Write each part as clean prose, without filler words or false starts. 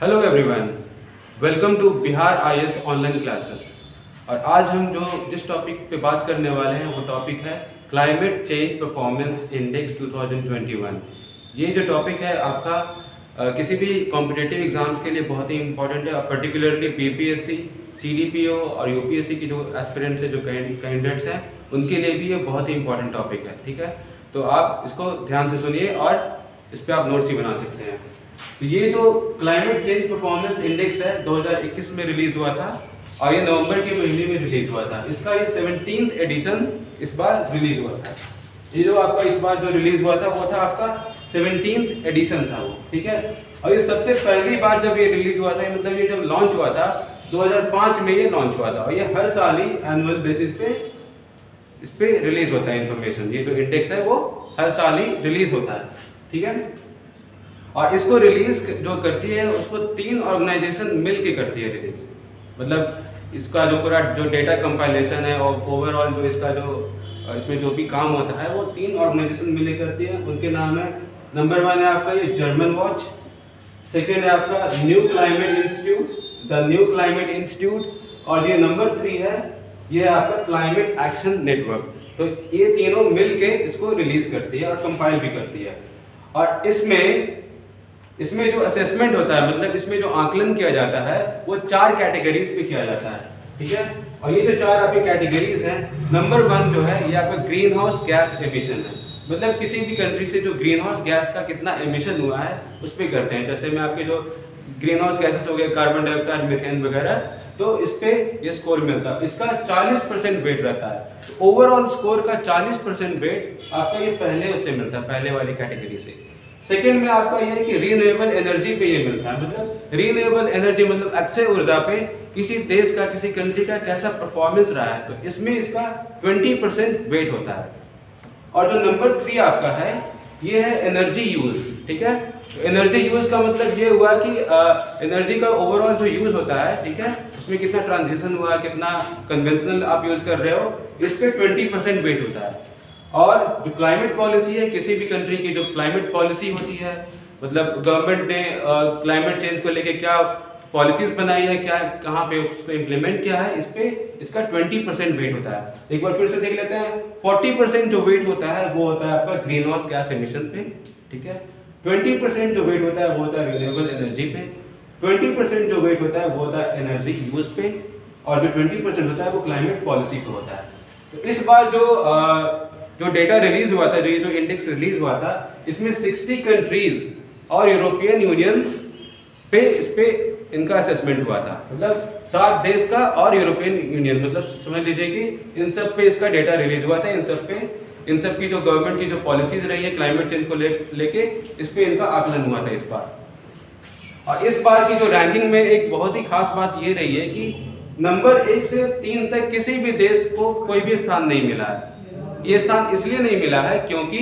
Hello everyone, welcome to Bihar IAS online classes. और आज हम जिस टॉपिक पे बात करने वाले हैं वो टॉपिक है क्लाइमेट चेंज परफॉर्मेंस इंडेक्स 2021। ये जो टॉपिक है आपका किसी भी कॉम्पिटिटिव एग्जाम्स के लिए बहुत ही इंपॉर्टेंट है, और पर्टिकुलरली बीपीएससी, सीडीपीओ और यूपीएससी की जो एस्पिरेंट्स है, जो कैंडिडेट्स हैं, उनके लिए भी ये बहुत ही इंपॉर्टेंट टॉपिक है। ठीक है, तो आप इसको ध्यान से सुनिए और इस पर आप नोट्स ही बना सकते हैं। तो ये जो क्लाइमेट चेंज परफॉर्मेंस इंडेक्स है 2021 में रिलीज हुआ था, और ये नवंबर के महीने में रिलीज हुआ था। इसका ये 17th एडिशन इस बार रिलीज हुआ था। ये जो आपका इस बार जो रिलीज हुआ था वो था आपका 17th एडिशन था वो। ठीक है, और ये सबसे पहली बार जब ये रिलीज हुआ था, मतलब ये जब लॉन्च हुआ था 2005 में ये लॉन्च हुआ था, और ये हर साल ही एनुअल बेसिस पे इस पे रिलीज होता है इन्फॉर्मेशन। ये जो इंडेक्स है वो हर साल ही रिलीज होता है। ठीक है, और इसको रिलीज जो करती है उसको 3 ऑर्गेनाइजेशन मिल के करती है रिलीज। मतलब इसका जो पूरा जो डेटा कंपाइलेशन है और ओवरऑल जो इसका जो इसमें जो भी काम होता है वो 3 ऑर्गेनाइजेशन मिल के करती है। उनके नाम है, नंबर 1 है आपका ये जर्मन वॉच, सेकेंड है आपका new climate institute, the new climate institute, और ये नंबर 3 है, ये है आपका क्लाइमेट एक्शन नेटवर्क। तो ये तीनों मिल के इसको रिलीज करती है और कंपाइल भी करती है। और इसमें जो असेसमेंट होता है, मतलब इसमें जो आकलन किया जाता है वो 4 कैटेगरीज पे किया जाता है। ठीक है, और ये जो 4 आपकी कैटेगरीज हैं, नंबर 1 जो है ये आपका ग्रीन हाउस गैस एमिशन है। मतलब किसी भी कंट्री से जो ग्रीन हाउस गैस का कितना एमिशन हुआ है उस पर करते हैं। जैसे में आपके जो ग्रीन हाउस गैसेस हो गए, कार्बन डाइऑक्साइड, मीथेन वगैरह, तो इस पे ये स्कोर मिलता है। इसका 40% वेट रहता है। तो ओवरऑल स्कोर का 40% वेट आपका ये पहले उससे मिलता है, पहले वाली कैटेगरी से। सेकेंड में आपका ये है कि रीन्यूएबल एनर्जी पे ये मिलता है। मतलब रीन्यूएबल एनर्जी मतलब अक्षय ऊर्जा पे किसी देश का, किसी कंट्री का कैसा परफॉर्मेंस रहा है, तो इसमें इसका 20% वेट होता है। और जो नंबर 3 आपका है ये है एनर्जी यूज। ठीक है, तो एनर्जी यूज का मतलब ये हुआ कि एनर्जी का ओवरऑल जो यूज होता है, ठीक है, उसमें कितना ट्रांजिशन हुआ, कितना कन्वेंशनल आप यूज कर रहे हो, इस पे 20% वेट होता है। और जो क्लाइमेट पॉलिसी है, किसी भी कंट्री की जो क्लाइमेट पॉलिसी होती है, मतलब गवर्नमेंट ने क्लाइमेट चेंज को लेके क्या पॉलिसीज बनाई है, क्या कहाँ पे उसको इम्प्लीमेंट किया है, इस पे इसका 20% वेट होता है। एक बार फिर से देख लेते हैं। 40% जो वेट होता है वो होता है आपका ग्रीन हाउस गैस एमिशन पे। ठीक है, 20% जो वेट होता है वो होता है रिन्यूएबल एनर्जी पे, 20% जो वेट होता है वो होता है एनर्जी यूज पे, और जो 20% होता है वो क्लाइमेट पॉलिसी पे होता है। तो इस बार जो डेटा रिलीज हुआ था, जो इंडेक्स रिलीज हुआ था, इसमें 60 कंट्रीज और यूरोपियन यूनियन पे इस पे इनका असेसमेंट हुआ था। मतलब 7 देश का और यूरोपियन यूनियन, मतलब समझ लीजिए कि इन सब पे इसका डेटा रिलीज हुआ था। इन सब की जो गवर्नमेंट की जो पॉलिसीज रही है क्लाइमेट चेंज को लेके, इस पे इनका आकलन हुआ था इस बार। और इस बार की जो रैंकिंग में एक बहुत ही खास बात ये रही है कि नंबर 1 से 3 तक किसी भी देश को कोई भी स्थान नहीं मिला है। ये स्थान इसलिए नहीं मिला है क्योंकि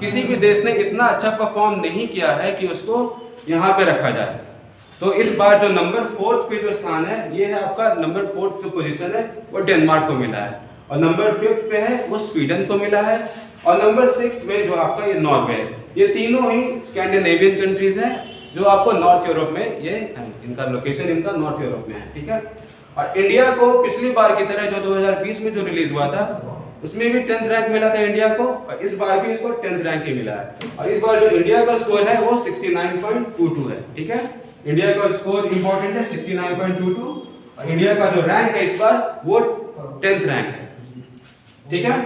किसी भी देश ने इतना अच्छा परफॉर्म नहीं किया है कि उसको यहाँ पे रखा जाए। तो इस बार जो नंबर 4 पे जो स्थान है, ये है आपका नंबर 4 जो पोजीशन है वो डेनमार्क को मिला है, और नंबर 5 पे है वो स्वीडन को मिला है, और नंबर 6 में जो आपका ये नॉर्वे है। ये तीनों ही स्कैंडिनेवियन कंट्रीज हैं जो आपको नॉर्थ यूरोप में ये है, इनका लोकेशन इनका नॉर्थ यूरोप में है। ठीक है, और इंडिया को पिछली बार की तरह जो 2020 में जो रिलीज हुआ था उसमें भी 10th रैंक मिला था इंडिया को, और इस बार भी इसको 10th रैंक ही मिला है। और इस बार जो इंडिया का स्कोर है वो 69.22 है। ठीक है, इंडिया का स्कोर इंपॉर्टेंट है 69.22, और इंडिया का जो रैंक है इस बार वो 10th रैंक है। ठीक है,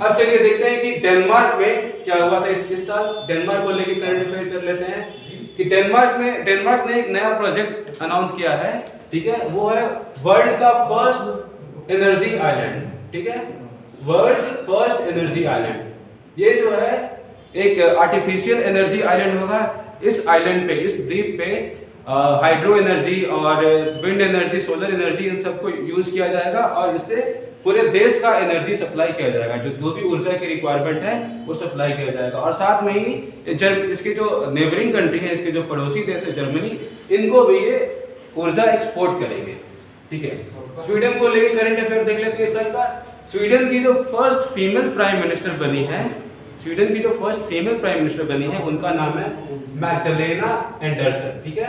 अब चलिए देखते हैं कि डेनमार्क में क्या हुआ था इस साल। डेनमार्क को लेकर करंट अफेयर कर लेते हैं कि डेनमार्क ने एक नया प्रोजेक्ट अनाउंस किया है। ठीक है, वो है वर्ल्ड का फर्स्ट एनर्जी आइलैंड। ठीक है, वर्ल्ड्स फर्स्ट एनर्जी आइलैंड। ये जो है एक आर्टिफिशियल एनर्जी आइलैंड होगा। इस आइलैंड पे, इस द्वीप पे हाइड्रो एनर्जी और विंड एनर्जी, सोलर एनर्जी, इन सबको यूज किया जाएगा, और इससे पूरे देश का एनर्जी सप्लाई किया जाएगा। जो भी ऊर्जा की रिक्वायरमेंट है वो सप्लाई किया जाएगा। और साथ में ही इसके जो नेबरिंग कंट्री है, इसके जो पड़ोसी देश है जर्मनी, इनको भी ये ऊर्जा एक्सपोर्ट करेंगे। ठीक है, स्वीडन को लेकर करंट अफेयर देख लेते हैं इस साल का। स्वीडन की जो फर्स्ट फीमेल प्राइम मिनिस्टर बनी है, उनका नाम है मैग्डलेना एंडरसन। ठीक है,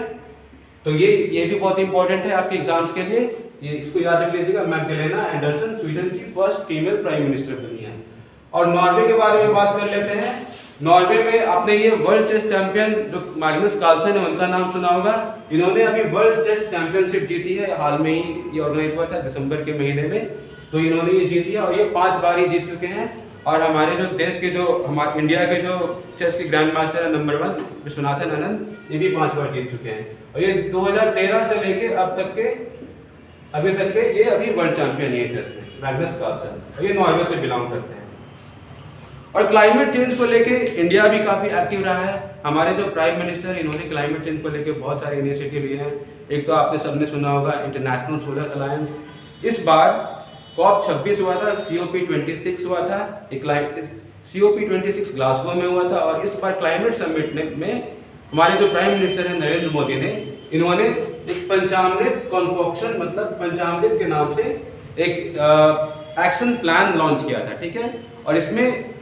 तो ये भी बहुत इंपॉर्टेंट है आपके एग्जाम्स के लिए, ये इसको याद रख लीजिएगा। मैगडेलेना एंडरसन स्वीडन की फर्स्ट फीमेल प्राइम मिनिस्टर बनी है। और नॉर्वे के बारे में बात कर लेते हैं। नॉर्वे में आपने ये वर्ल्ड चेस चैंपियन जो मैग्नस कार्लसन है उनका नाम सुना होगा। इन्होंने अभी वर्ल्ड चेस चैंपियनशिप जीती है, हाल में ही ये ऑर्गेनाइज हुआ था दिसंबर के महीने में। तो इन्होंने ये जीती है और ये 5 बार ही जीत चुके हैं। और हमारे जो देश के जो हमारे इंडिया के जो चेस के ग्रैंड मास्टर है नंबर 1 विश्वनाथन आनंद, ये भी 5 बार जीत चुके हैं। और ये 2013 से लेके अभी तक के ये अभी वर्ल्ड चैंपियन है चेस में, मैग्नस कार्लसन, और ये नॉर्वे से बिलोंग करते हैं। और क्लाइमेट चेंज को लेके इंडिया भी काफ़ी एक्टिव रहा है। हमारे जो प्राइम मिनिस्टर इन्होंने क्लाइमेट चेंज को लेके बहुत सारे इनिशिएटिव लिए हैं। एक तो आपने सबने सुना होगा इंटरनेशनल सोलर अलायंस। इस बार COP26 हुआ था, COP26 हुआ था, COP26 ग्लासगो में हुआ था। और इस बार क्लाइमेट समिट में हमारे जो प्राइम मिनिस्टर हैं नरेंद्र मोदी ने, इन्होंने एक पंचामृत कॉन्कॉक्शन, मतलब पंचामृत के नाम से एक एक्शन प्लान लॉन्च किया था, ठीक है। और इसमें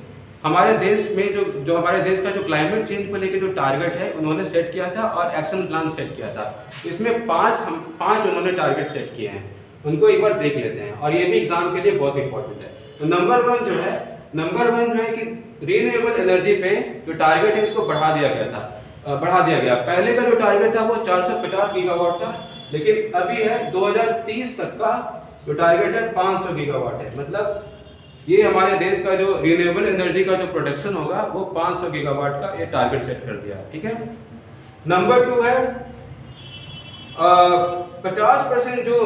हमारे देश में जो हमारे देश का जो क्लाइमेट चेंज को लेकर जो टारगेट है उन्होंने सेट किया था और एक्शन प्लान सेट किया था। इसमें पांच उन्होंने टारगेट सेट किए हैं, उनको एक बार देख लेते हैं। और ये भी एग्जाम के लिए बहुत इंपॉर्टेंट है। तो नंबर वन जो है कि रीन्यूएबल एनर्जी पे जो टारगेट है इसको बढ़ा दिया गया। पहले का जो टारगेट था वो 450 गीगावाट था, लेकिन अभी है 2030 तक का जो टारगेट है 500 गीगावाट है। मतलब ये हमारे देश का जो रिन्यूएबल एनर्जी का जो प्रोडक्शन होगा वो 500 गीगावाट का ये टारगेट सेट कर दिया, ठीक है। नंबर 2 है 50% जो,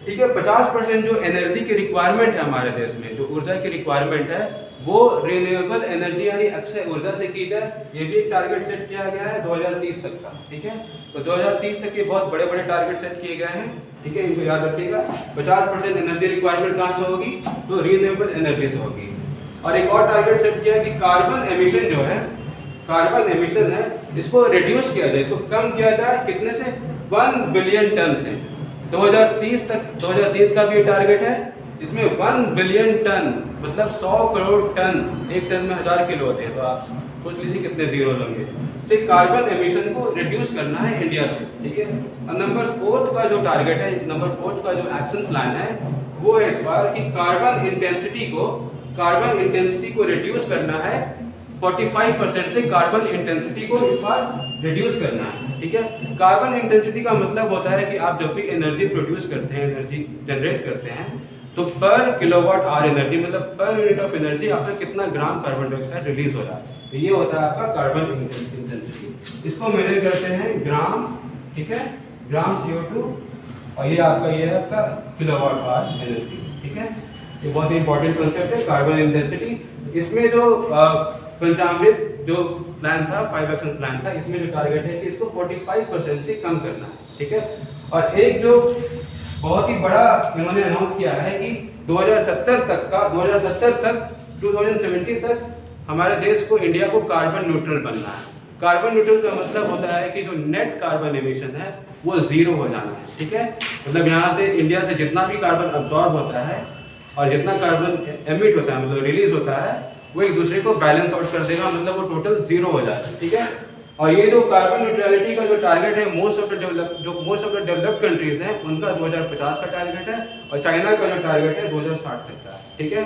ठीक है, 50% जो एनर्जी की रिक्वायरमेंट है हमारे देश में, जो ऊर्जा की रिक्वायरमेंट है वो रिन्यूएबल एनर्जी यानी अक्षय ऊर्जा से की जाए। ये भी एक टारगेट सेट किया गया है 2030 तक का, ठीक है। तो 2030 तक के बहुत बड़े बड़े टारगेट सेट किए गए हैं, ठीक है, इनको याद रखिएगा। 50% एनर्जी रिक्वायरमेंट कहाँ से होगी, तो रिन्यूएबल एनर्जी से होगी। और एक और टारगेट सेट किया है कि कार्बन एमिशन जो है, कार्बन एमिशन है, इसको रिड्यूस किया जाए, इसको कम किया जाए, कितने से, 1 बिलियन टन से। 2030 का भी टारगेट है, इसमें 1 बिलियन टन मतलब 100 करोड़ टन, एक टन में 1000 किलो होते हैं, तो आप सोच लीजिए कितने जीरो होंगे। तो कार्बन एमिशन को रिड्यूस करना है इंडिया से, ठीक है। और नंबर 4 का जो टारगेट है, नंबर 4 का जो एक्शन प्लान है वो है इस बार कि कार्बन इंटेंसिटी को रिड्यूस करना है 45% से। कार्बन इंटेंसिटी को इस बार रिड्यूस करना है, ठीक है। कार्बन इंटेंसिटी का मतलब होता है कि आप जब भी एनर्जी प्रोड्यूस करते हैं, एनर्जी जनरेट करते हैं, तो पर किलोवाट आवर एनर्जी, मतलब पर यूनिट ऑफ एनर्जी आपका कितना ग्राम कार्बन डाइऑक्साइड रिलीज हो रहा है, तो ये होता है आपका कार्बन इंटेंसिटी। इसको मेजर करते हैं ग्राम, ठीक है, ग्राम CO2, और ये है आपका किलोवाट आवर एनर्जी, ठीक है। ये बहुत ही इंपॉर्टेंट कॉन्सेप्ट है कार्बन इंटेंसिटी। इसमें जो पंचामृत जो प्लान था, 5 एक्शन प्लान था, इसमें जो टारगेट है कि इसको 45% से कम करना है, ठीक है। और एक जो बहुत ही बड़ा इन्होंने अनाउंस किया है कि 2070 तक 2070 तक हमारे देश को, इंडिया को कार्बन न्यूट्रल बनना है। कार्बन न्यूट्रल का मतलब होता है कि जो नेट कार्बन एमिशन है वो 0 हो जाना है, ठीक है। मतलब यहाँ से इंडिया से जितना भी कार्बन अब्सॉर्ब होता है और जितना कार्बन एमिट होता है, मतलब रिलीज होता है, वो एक दूसरे को बैलेंस आउट कर देगा, मतलब वो टोटल 0 हो जाता है, ठीक है। और ये जो कार्बन न्यूट्रलिटी का जो टारगेट है most of the developed countries हैं उनका 2050 का टारगेट है, और चाइना का जो टारगेट है 2060 तक का, ठीक है।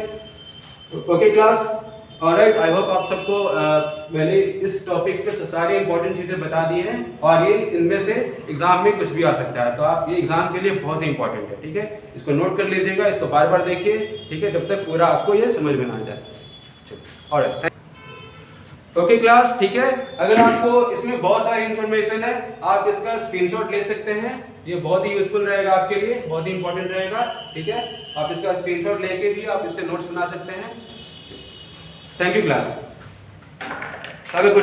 Okay class, alright, I hope आप सबको मैंने इस टॉपिक पे सारी इंपॉर्टेंट चीज़ें बता दी हैं, और ये इनमें से एग्जाम में कुछ भी आ सकता है, तो आप ये एग्जाम के लिए बहुत ही इंपॉर्टेंट है, ठीक है। इसको नोट कर लीजिएगा, इसको बार बार देखिए, ठीक है, जब तक पूरा आपको ये समझ में ना आ जाए। ऑलराइट, ओके क्लास, ठीक है। अगर आपको इसमें बहुत सारी इन्फॉर्मेशन है, आप इसका स्क्रीनशॉट ले सकते हैं, ये बहुत ही यूजफुल रहेगा आपके लिए, बहुत ही इंपॉर्टेंट रहेगा, ठीक है। आप इसका स्क्रीनशॉट लेके भी आप इससे नोट्स बना सकते हैं। Thank you class, have a good